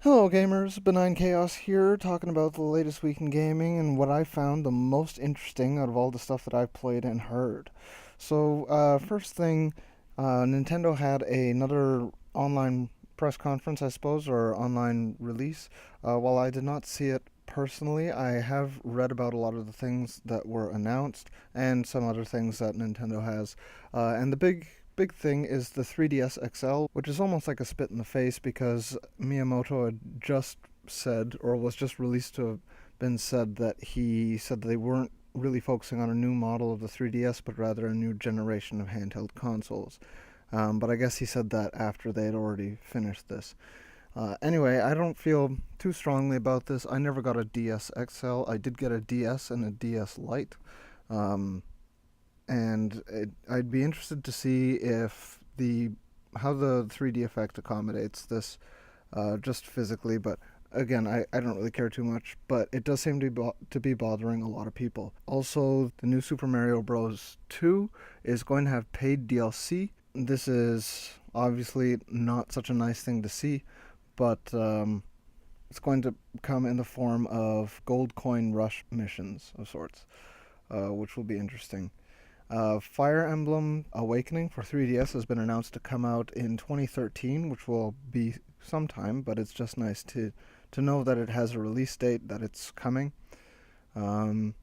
Hello gamers, Benign Chaos here, talking about the latest week in gaming and what I found the most interesting out of all the stuff that I've played and heard. First thing, Nintendo had another online press conference, I suppose, or online release. While I did not see it personally, I have read about a lot of the things that were announced and some other things that Nintendo has. And the big thing is the 3DS XL, which is almost like a spit in the face because Miyamoto had just said, or was just released to have been said, that he said that they weren't really focusing on a new model of the 3DS, but rather a new generation of handheld consoles. But I guess he said that after they had already finished this. Anyway, I don't feel too strongly about this. I never got a DS XL. I did get a DS and a DS Lite. Um, I'd be interested to see if the how the 3D effect accommodates this just physically, but again, I don't really care too much, but it does seem to be bothering a lot of people. Also, the new Super Mario Bros. 2 is going to have paid DLC. This is obviously not such a nice thing to see, but it's going to come in the form of gold coin rush missions of sorts, which will be interesting. Fire Emblem Awakening for 3DS has been announced to come out in 2013, which will be sometime, but it's just nice to know that it has a release date, that it's coming. Um,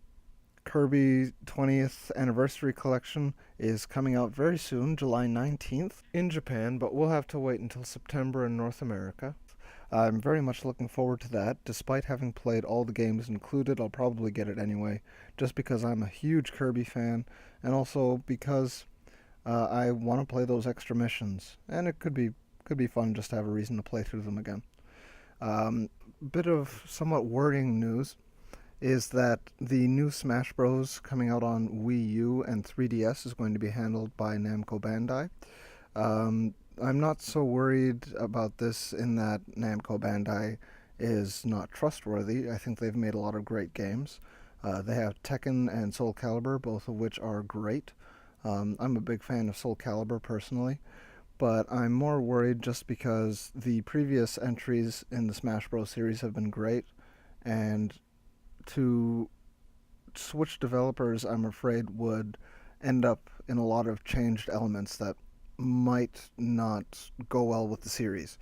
Kirby 20th Anniversary Collection is coming out very soon, July 19th, in Japan, but we'll have to wait until September in North America. I'm very much looking forward to that. Despite having played all the games included, I'll probably get it anyway, just because I'm a huge Kirby fan, and also because I want to play those extra missions, and it could be fun just to have a reason to play through them again. Bit of somewhat worrying news is that the new Smash Bros. Coming out on Wii U and 3DS is going to be handled by Namco Bandai. I'm not so worried about this in that Namco Bandai is not trustworthy. I think they've made a lot of great games. They have Tekken and Soul Calibur, both of which are great. I'm a big fan of Soul Calibur personally, but I'm more worried just because the previous entries in the Smash Bros. Series have been great, and to switch developers, I'm afraid, would end up in a lot of changed elements that might not go well with the series.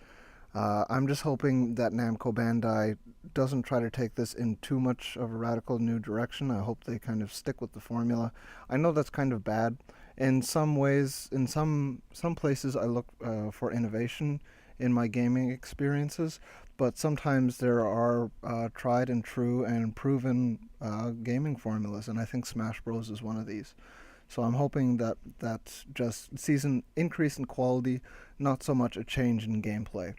I'm just hoping that Namco Bandai doesn't try to take this in too much of a radical new direction. I hope they kind of stick with the formula. I know that's kind of bad. In some ways, in some places, I look for innovation in my gaming experiences, but sometimes there are tried and true and proven gaming formulas, and I think Smash Bros. Is one of these. So I'm hoping that that just sees an increase in quality, not so much a change in gameplay.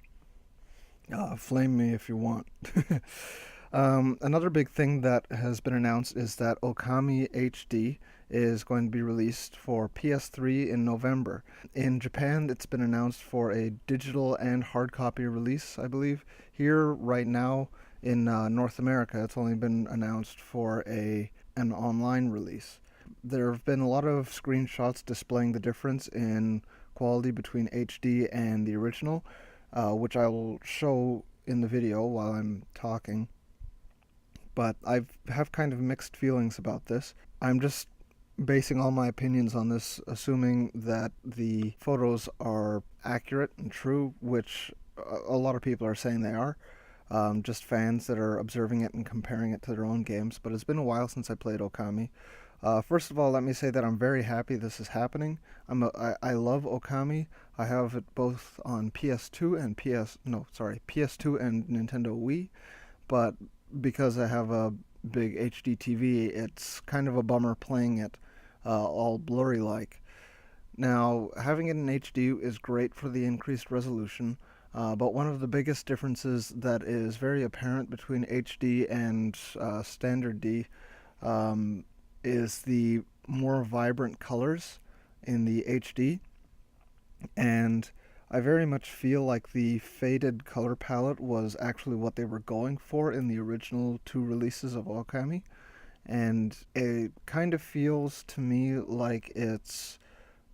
Flame me if you want. Another big thing that has been announced is that Okami HD is going to be released for PS3 in November. In Japan, it's been announced for a digital and hard copy release, I believe. Here, right now, in North America, it's only been announced for an online release. There have been a lot of screenshots displaying the difference in quality between HD and the original, which I will show in the video while I'm talking. But I have kind of mixed feelings about this. I'm just basing all my opinions on this, assuming that the photos are accurate and true, which a lot of people are saying they are. Just fans that are observing it and comparing it to their own games. But it's been a while since I played Okami. First of all, let me say that I'm very happy this is happening. I love Okami. I have it both on PS2 and PS2 and Nintendo Wii, but because I have a big HD TV, it's kind of a bummer playing it all blurry like. Now, having it in HD is great for the increased resolution, but one of the biggest differences that is very apparent between HD and standard D is the more vibrant colors in the HD, and I very much feel like the faded color palette was actually what they were going for in the original two releases of Okami, and it kind of feels to me like it's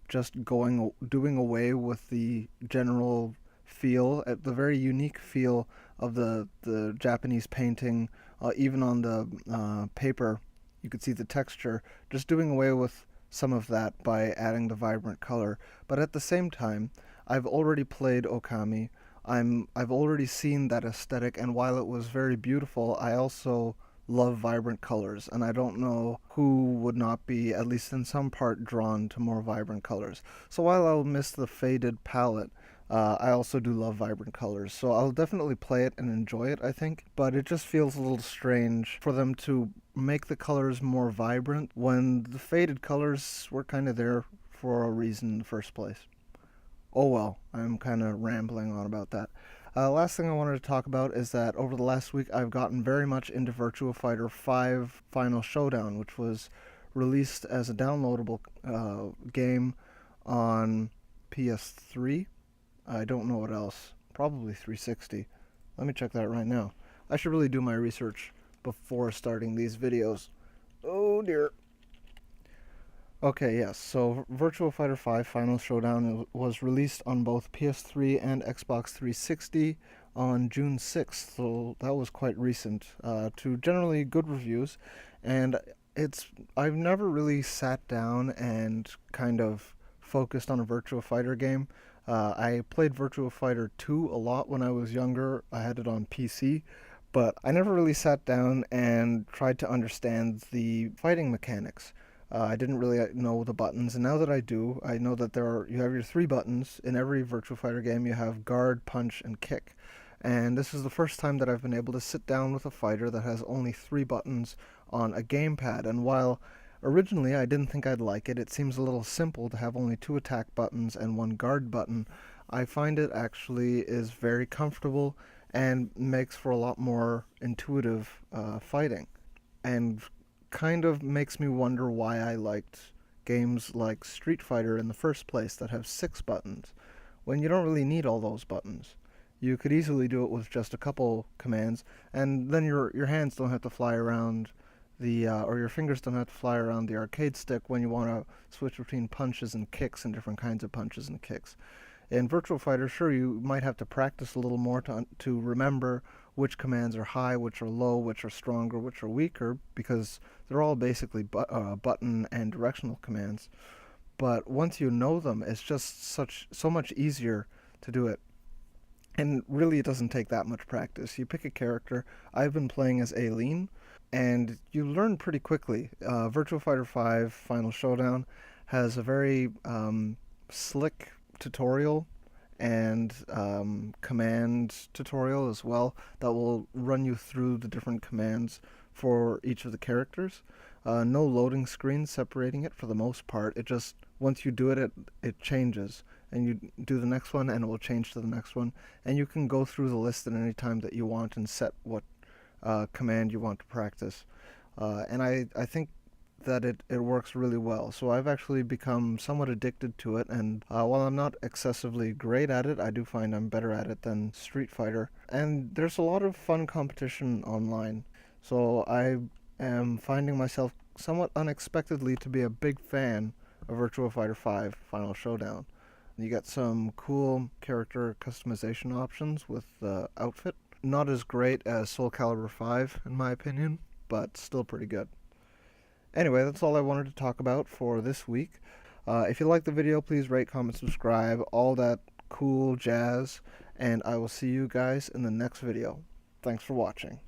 just doing away with the general feel, at the very unique feel of the Japanese painting, even on the paper, you could see the texture. Just doing away with some of that by adding the vibrant color. But at the same time, I've already played Okami. I've already seen that aesthetic, and while it was very beautiful, I also love vibrant colors, and I don't know who would not be, at least in some part, drawn to more vibrant colors. So while I'll miss the faded palette, I also do love vibrant colors. So I'll definitely play it and enjoy it, I think, but it just feels a little strange for them to make the colors more vibrant when the faded colors were kind of there for a reason in the first place. Oh well, I'm kind of rambling on about that. Last thing I wanted to talk about is that over the last week I've gotten very much into Virtua Fighter 5 Final Showdown, which was released as a downloadable game on PS3. I don't know what else. Probably 360. Let me check that right now. I should really do my research before starting these videos. Oh dear. Okay, yes. So Virtua Fighter 5 Final Showdown was released on both PS3 and Xbox 360 on June 6th, so that was quite recent, to generally good reviews. And I've never really sat down and kind of focused on a Virtua Fighter game. I played Virtua Fighter 2 a lot when I was younger. I had it on PC, but I never really sat down and tried to understand the fighting mechanics. I didn't really know the buttons, and now that I do, I know that you have your three buttons in every Virtua Fighter game. You have guard, punch, and kick. And this is the first time that I've been able to sit down with a fighter that has only three buttons on a gamepad. And while originally I didn't think I'd like it, it seems a little simple to have only two attack buttons and one guard button. I find it actually is very comfortable and makes for a lot more intuitive fighting. And kind of makes me wonder why I liked games like Street Fighter in the first place that have six buttons, when you don't really need all those buttons. You could easily do it with just a couple commands, and then your hands don't have to fly around or your fingers don't have to fly around the arcade stick when you want to switch between punches and kicks and different kinds of punches and kicks. In Virtual Fighter, sure, you might have to practice a little more to remember which commands are high, which are low, which are stronger, which are weaker, because they're all basically button and directional commands. But once you know them, it's just so much easier to do it. And really, it doesn't take that much practice. You pick a character. I've been playing as Aileen, and you learn pretty quickly. Virtua Fighter 5 Final Showdown has a very slick tutorial and command tutorial as well that will run you through the different commands for each of the characters. No loading screens separating it for the most part. It just, once you do it, it changes. And you do the next one and it will change to the next one. And you can go through the list at any time that you want and set what command you want to practice. And I think that it works really well. So I've actually become somewhat addicted to it, and while I'm not excessively great at it, I do find I'm better at it than Street Fighter. And there's a lot of fun competition online. So I am finding myself somewhat unexpectedly to be a big fan of Virtua Fighter 5 Final Showdown. You get some cool character customization options with the outfit. Not as great as Soul Calibur 5 in my opinion, but still pretty good. Anyway, that's all I wanted to talk about for this week. If you like the video, please rate, comment, subscribe, all that cool jazz, and I will see you guys in the next video. Thanks for watching.